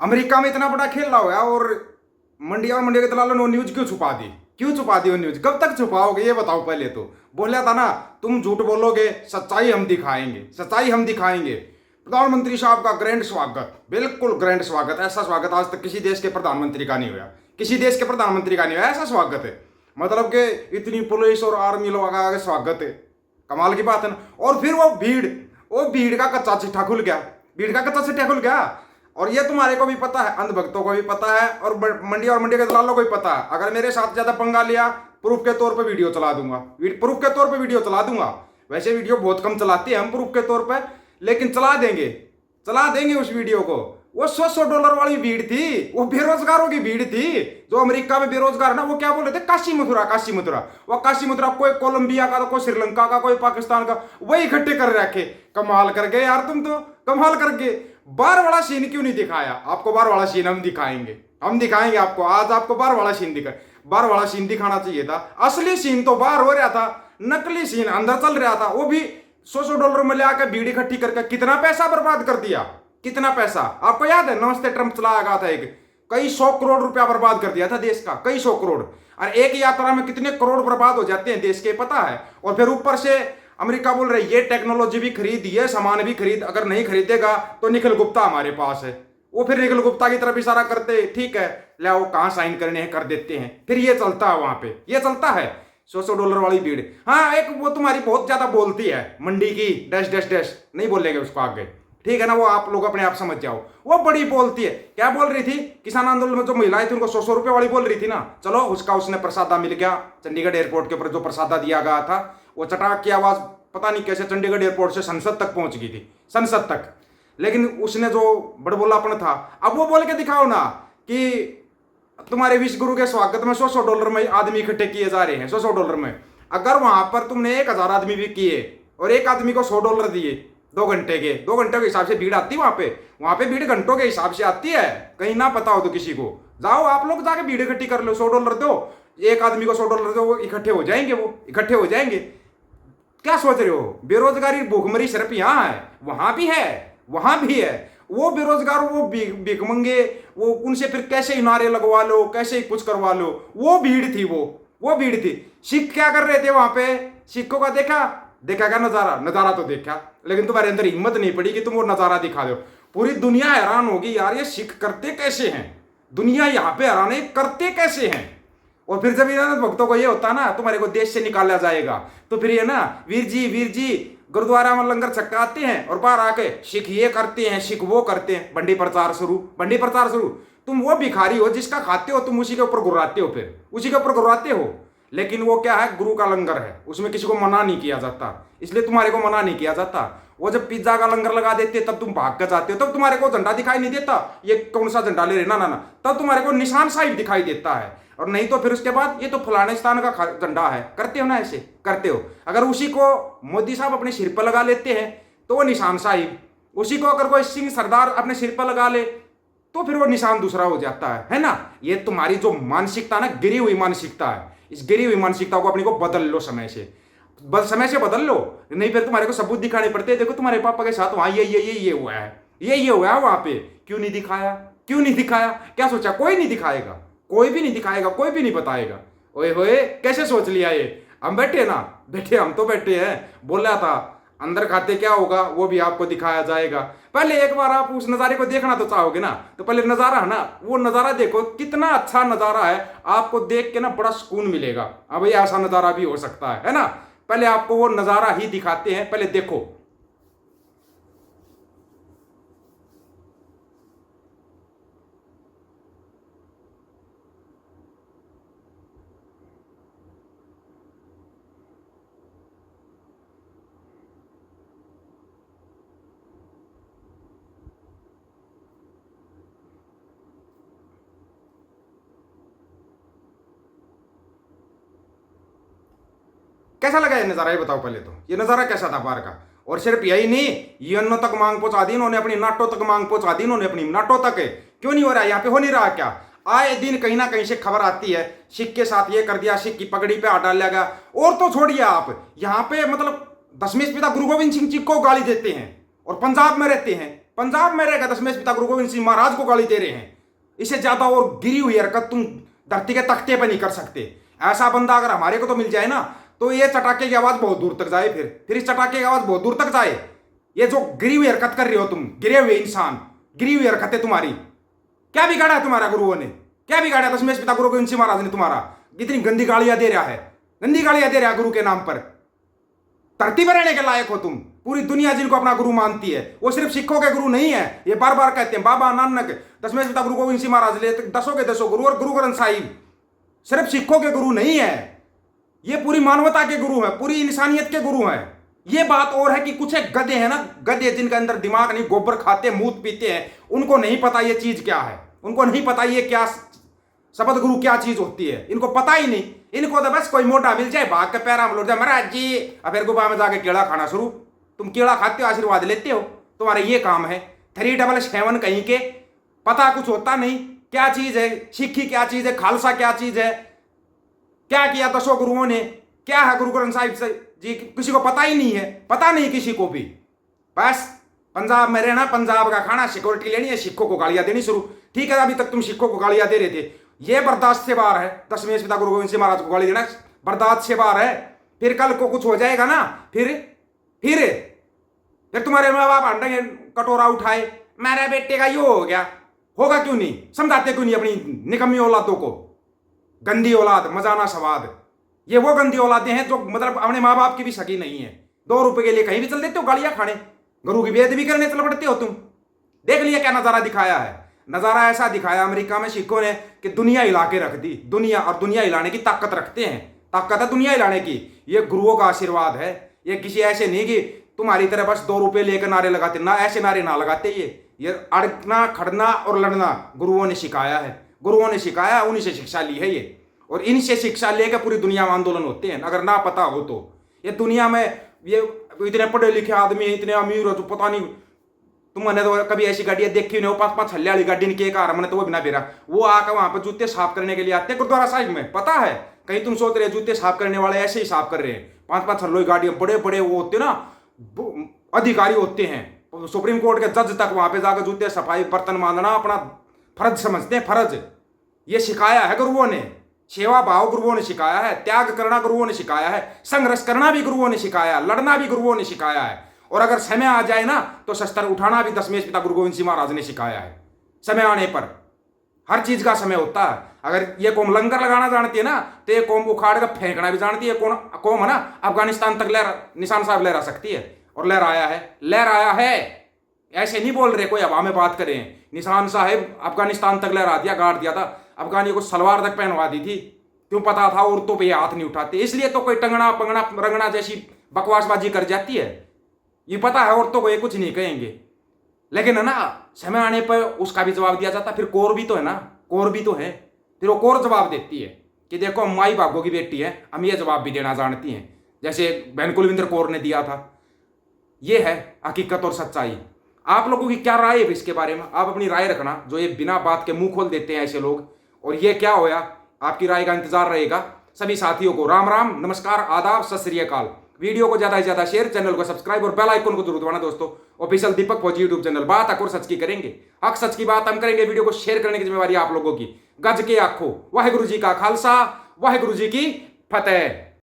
America में इतना बड़ा खेल रहा हुआ और मंडिया और मंडिया के दलालों ने वो न्यूज क्यों छुपा दी? क्यों छुपा दी वो न्यूज? कब तक छुपाओगे ये बताओ पहले तो। बोला था ना तुम झूठ बोलोगे सच्चाई हम दिखाएंगे, सच्चाई हम दिखाएंगे। प्रधानमंत्री साहब का ग्रैंड स्वागत, बिल्कुल ग्रैंड स्वागत। ऐसा स्वागत आज तक किसी देश के प्रधानमंत्री का नहीं हुआ, किसी देश के प्रधानमंत्री का नहीं हुआ। ऐसा स्वागत है, मतलब कि इतनी पुलिस और आर्मी लोग आगे स्वागत है, कमाल की बात है ना। और फिर वो भीड़ का कच्चा चिट्ठा खुल गया, भीड़ का कच्चा चिट्ठा खुल गया। और ये तुम्हारे को भी पता है, अंधभक्तों को भी पता है और मंडी के दलालों को भी पता है। अगर मेरे साथ ज्यादा पंगा लिया प्रूफ के तौर पे वीडियो चला दूंगा, प्रूफ के तौर पे वीडियो चला दूंगा। वैसे वीडियो बहुत कम चलाते हैं हम प्रूफ के तौर पे, लेकिन चला देंगे उस वीडियो को। वो $100 वाली भीड़ थी, वो बेरोजगारों की भीड़ थी जो अमेरिका में बेरोजगार ना। वो क्या बोल रहे थे? काशी मथुरा, काशी मथुरा। वो काशी मथुरा कोई कोलंबिया का, कोई श्रीलंका का, कोई पाकिस्तान का, वही इकट्ठे कर रखे। कमाल कर गए यार, तुम तो कमाल कर गए। बार वाला सीन क्यों नहीं दिखाया? आपको बार वाला सीन हम दिखाएंगे आपको। आज आपको बार वाला सीन दिखाना चाहिए था। असली सीन तो बाहर हो रहा था, नकली सीन अंदर चल रहा था। वो भी $100 में ले आकर भीड़ इकट्ठी करके कितना पैसा बर्बाद कर दिया, कितना पैसा। आपको याद है नमस्ते ट्रंप चलाया गया था, एक कई 100 करोड़ रुपया बर्बाद कर दिया था देश का, कई 100 करोड़। और एक यात्रा में कितने करोड़ बर्बाद हो जाते हैं देश के, पता है। और फिर ऊपर से अमेरिका बोल रहे ये टेक्नोलॉजी भी खरीद, ये सामान भी खरीद, अगर नहीं खरीदेगा तो निखिल गुप्ता हमारे पास है। वो फिर निखिल गुप्ता की तरफ इशारा करते, ठीक है ले वो कहाँ साइन करने हैं कर देते हैं। फिर ये चलता है वहां पे, ये चलता है $100 वाली भीड़। हाँ, एक वो तुम्हारी बहुत ज्यादा बोलती है मंडी की डैश डैश डैश, नहीं बोलेंगे उसको आगे, ठीक है ना। वो आप लोग अपने आप समझ जाओ। वो बड़ी बोलती है। क्या बोल रही थी? किसान आंदोलन में जो महिलाएं थी उनको $100 वाली बोल रही थी ना। चलो उसका उसने प्रसादा मिल गया, चंडीगढ़ एयरपोर्ट के ऊपर जो प्रसादा दिया गया था, वो चटाक की आवाज पता नहीं कैसे चंडीगढ़ एयरपोर्ट से संसद तक पहुंच गई थी, संसद तक। लेकिन उसने जो बड़बोलापन था, अब वो बोल के दिखाओ ना कि तुम्हारे विश्व गुरु के स्वागत में $100 में आदमी इकट्ठे किए जा रहे हैं। $100 में अगर वहां पर तुमने 1000 आदमी भी किए और एक आदमी को $100 दिए 2 घंटे के, 2 घंटे के हिसाब से भीड़ आती है वहां पे भीड़ घंटों के हिसाब से आती है। कहीं ना पता हो तो किसी को जाओ आप लोग जाके भीड़ इकट्ठी कर लो, $100 दो, एक आदमी को $100 दो, वो इकट्ठे हो जाएंगे, वो इकट्ठे हो जाएंगे। क्या सोच रहे हो? बेरोजगारी भूखमरी सिर्फ यहाँ है, वहां भी है, वहां भी है। वो बेरोजगार, वो भिखमंगे, वो उनसे फिर कैसे ही नारे लगवा लो, कैसे ही कुछ करवा लो। वो भीड़ थी, वो भीड़ थी। सिख क्या कर रहे थे वहां पे? सिखों का देखा क्या नजारा तो देखा, लेकिन तुम्हारे अंदर हिम्मत नहीं पड़ी कि तुम वो नजारा दिखा दो। पूरी दुनिया हैरान होगी यार, ये सिख करते कैसे हैं, दुनिया यहाँ पे हैरान है करते कैसे हैं। और फिर जब इन्होंने भक्तों को ये होता ना तुम्हारे को देश से निकाला जाएगा, तो फिर ये ना वीर जी गुरुद्वारा में लंगर छकाते हैं और बाहर आके सिख ये करते हैं, सिख वो करते हैं। बंडी प्रचार शुरू। तुम वो भिखारी हो जिसका खाते हो, तुम उसी के ऊपर गुर्राते हो, फिर उसी के ऊपर गुर्राते हो। लेकिन वो क्या है, गुरु का लंगर है, उसमें किसी को मना नहीं किया जाता, इसलिए तुम्हारे को मना नहीं किया जाता। वो जब पिज्जा का लंगर लगा देते तब तुम भाग कर जाते हो, तब तुम्हारे को झंडा दिखाई नहीं देता, ये कौन सा झंडा ले रहे ना, तब तुम्हारे को निशान साहिब दिखाई देता है। और नहीं तो फिर उसके बाद ये तो फलाने स्थान का झंडा है, करते हो ना, ऐसे करते हो। अगर उसी को मोदी साहब अपने सिर पर लगा लेते हैं तो वो निशान साहिब, उसी को अगर कोई सिंह सरदार अपने सिर पर लगा ले तो फिर वो निशान दूसरा हो जाता है ना। ये तुम्हारी जो मानसिकता ना, गिरी हुई मानसिकता है, इस गिरी हुई मानसिकता को अपनी को बदल लो, समय से बदल लो। नहीं फिर तुम्हारे को सबूत दिखाने पड़ते हैं। देखो तुम्हारे पापा के साथ वहां ये हुआ है, ये हुआ है वहां पे, क्यों नहीं दिखाया? क्या सोचा? कोई नहीं दिखाएगा, कोई भी नहीं दिखाएगा, कोई भी नहीं बताएगा। ओए होए, कैसे सोच लिया ये? हम तो बैठे हैं। बोला था अंदर खाते क्या होगा वो भी आपको दिखाया जाएगा। पहले एक बार आप उस नज़ारे को देखना तो चाहोगे ना, तो पहले नज़ारा है ना, वो नज़ारा देखो, कितना अच्छा नज़ारा है। आपको देख के ना बड़ा सुकून मिलेगा। हाँ भाई, ऐसा नज़ारा भी हो सकता है ना। पहले आपको वो नज़ारा ही दिखाते हैं, पहले देखो। कैसा लगा ये नज़ारा, ये बताओ पहले तो। ये नज़ारा कैसा था बाहर का? और सिर्फ यही नहीं, यूएनओ तक मांग पहुंचा दी इन्होंने, अपनी नाटो तक मांग पहुंचा दी इन्होंने, अपनी नाटो तक। क्यों नहीं हो रहा? यहाँ पे हो नहीं रहा क्या? आए दिन कहीं ना कहीं से खबर आती है, सिख के साथ ये कर दिया, सिख की पगड़ी पे हाथ डाल लिया गया। और तो छोड़िए आप, यहाँ पे मतलब 10वें पिता गुरु गोविंद सिंह जी को गाली देते हैं और पंजाब में रहते हैं। पंजाब में रहेगा दशमेश पिता गुरु गोविंद सिंह महाराज को गाली दे रहे हैं। इससे ज्यादा और गिरी हुई हरकत तुम धरती के तख्ते पर नहीं कर सकते। ऐसा बंदा अगर हमारे को तो मिल जाए ना, तो ये चटाके की आवाज बहुत दूर तक जाए, फिर इस चटाके की आवाज बहुत दूर तक जाए। ये जो गिरी हुई हरकत कर रहे हो तुम, गिरे हुए इंसान, गिरी हुई हरकत है तुम्हारी। क्या बिगाड़ा है तुम्हारा गुरुओं ने? क्या बिगाड़ा है दशमेश पिता गुरु गोविंद सिंह महाराज ने तुम्हारा? इतनी गंदी गालियां दे रहा है, गंदी गालियां दे रहा है गुरु के नाम पर। धरती पर रहने के लायक हो तुम। पूरी दुनिया जिनको अपना गुरु मानती है, वो सिर्फ सिखों के गुरु नहीं है। ये बार बार कहते हैं बाबा नानक, दशमेश पिता गुरु गोविंद सिंह महाराज ले दसों के दसों गुरु, और गुरु ग्रंथ साहिब सिर्फ सिखों के गुरु नहीं है, ये पूरी मानवता के गुरु हैं, पूरी इंसानियत के गुरु हैं। ये बात और है कि कुछ एक गधे हैं ना, गधे जिनके अंदर दिमाग नहीं, गोबर खाते मूत पीते हैं, उनको नहीं पता ये चीज क्या है, उनको नहीं पता ये क्या शपथ गुरु क्या चीज होती है, इनको पता ही नहीं। इनको तो बस कोई मोटा मिल जाए, भाग के पैरा में लौट जाए, महाराज जी अब फिर गुफा में जाके केड़ा खाना शुरू। तुम केड़ा खाते हो, आशीर्वाद लेते हो, तुम्हारा ये काम है। 377 कहीं के, पता कुछ होता नहीं क्या चीज है सिक्खी, क्या चीज है खालसा, क्या चीज है, क्या किया दसों गुरुओं ने, क्या है गुरु ग्रंथ साहिब जी, किसी को पता ही नहीं है, पता नहीं किसी को भी। बस पंजाब में रहना, पंजाब का खाना, सिक्योरिटी लेनी है, सिखों को गालियां देनी शुरू। ठीक है, अभी तक तुम सिखों को गालियां दे रहे थे, ये बर्दाश्त से बाहर है। दशमेश पिता गुरु गोविंद सिंह महाराज को गाली देना बर्दाश्त से बाहर है। फिर कल को कुछ हो जाएगा ना, फिर तुम्हारे माँ बाप अंडे कटोरा उठाए, मेरे बेटे का यो हो गया, होगा क्यों नहीं? समझाते क्यों नहीं अपनी निकम्मी औलादों को? गंदी औलाद, मजाना सवाद, ये वो गंदी औलादें हैं जो मतलब अपने माँ बाप की भी सगी नहीं है। 2 रुपए के लिए कहीं भी चल देते हो गालियां खाने, गुरु की बेइज्जती भी करने चल पड़ते हो तुम। देख लिया क्या नजारा दिखाया है? नजारा ऐसा दिखाया अमेरिका में सिखों ने कि दुनिया हिला के रख दी। दुनिया, और दुनिया हिलाने की ताकत रखते हैं, ताकत है दुनिया हिलाने की। ये गुरुओं का आशीर्वाद है। ये किसी ऐसे नहीं कि तुम्हारी तरह बस 2 रुपए लेकर नारे लगाते, ना ऐसे नारे ना लगाते। ये अड़कना, खड़ना और लड़ना गुरुओं ने सिखाया है, गुरुओं ने सिखाया, उन्हीं से शिक्षा ली है ये। और इनसे शिक्षा लेकर पूरी दुनिया में आंदोलन होते हैं, अगर ना पता हो तो। ये दुनिया में ये इतने पढ़े लिखे आदमी, इतने अमीर हो तो पता नहीं, तुमने तो कभी ऐसी गाड़ियां देखी नहीं हो, 5-5 छल्ले वाली गाड़ी के कार, हमने तो वो बिना बेरा, वो आकर वहां पर जूते साफ करने के लिए आते हैं गुरुद्वारा साहिब में। पता है, कहीं तुम सोच रहे जूते साफ करने वाले ऐसे ही साफ कर रहे हैं। 5-5 छल्लों गाड़ियां, बड़े बड़े वो होते ना अधिकारी होते हैं, सुप्रीम कोर्ट के जज तक वहां पे जाकर जूते सफाई, बर्तन मांजना अपना फर्ज समझते हैं, फर्ज। ये सिखाया है गुरुओं ने, सेवा भाव गुरुओं ने सिखाया है, त्याग करना गुरुओं ने सिखाया है, संघर्ष करना भी गुरुओं ने सिखाया है, लड़ना भी गुरुओं ने सिखाया है। और अगर समय आ जाए ना तो शस्त्र उठाना भी दशमेश पिता गुरु गोविंद सिंह महाराज ने सिखाया है। समय आने पर हर चीज का समय होता है। अगर ये कौम लंगर लगाना जानती है ना, तो ये कौम उखाड़ कर फेंकना भी जानती है। कौम है ना, अफगानिस्तान तक निशान साहब लहरा सकती है, और लहराया है, लहराया है। ऐसे नहीं बोल रहे कोई हवा में बात करें। निशान साहब अफगानिस्तान तक लहरा दिया, गाड़ दिया था, अफगानियों को सलवार तक पहनवा दी थी। क्यों? पता था औरतों पे हाथ नहीं उठाते, इसलिए तो कोई टंगना पंगना रंगना जैसी बकवासबाजी कर जाती है। ये पता है औरतों को ये कुछ नहीं कहेंगे, लेकिन है ना समय आने पर उसका भी जवाब दिया जाता। फिर कौर भी तो है ना, कौर भी तो है, फिर वो कौर जवाब देती है कि देखो हम माई भागों की बेटी है, हम ये जवाब भी देना जानती हैं, जैसे बहन कुलविंदर कौर ने दिया था। ये है हकीकत और सच्चाई। आप लोगों की क्या राय है इसके बारे में? आप अपनी राय रखना, जो ये बिना बात के मुंह खोल देते हैं ऐसे लोग। और ये क्या होया, आपकी राय का इंतजार रहेगा। सभी साथियों को राम राम, नमस्कार, आदाब, सत श्री अकाल। वीडियो को ज्यादा से ज्यादा शेयर, चैनल को सब्सक्राइब और बेल आइकन को जरूर दबाना दोस्तों। ऑफिशियल दीपक फौजी यूट्यूब चैनल, बात हक और सच की करेंगे, हक सच की बात हम करेंगे। वीडियो को शेयर करने की जिम्मेवारी आप लोगों की। गज के आखो, वाहेगुरु जी का खालसा, वाहेगुरु जी की फतेह।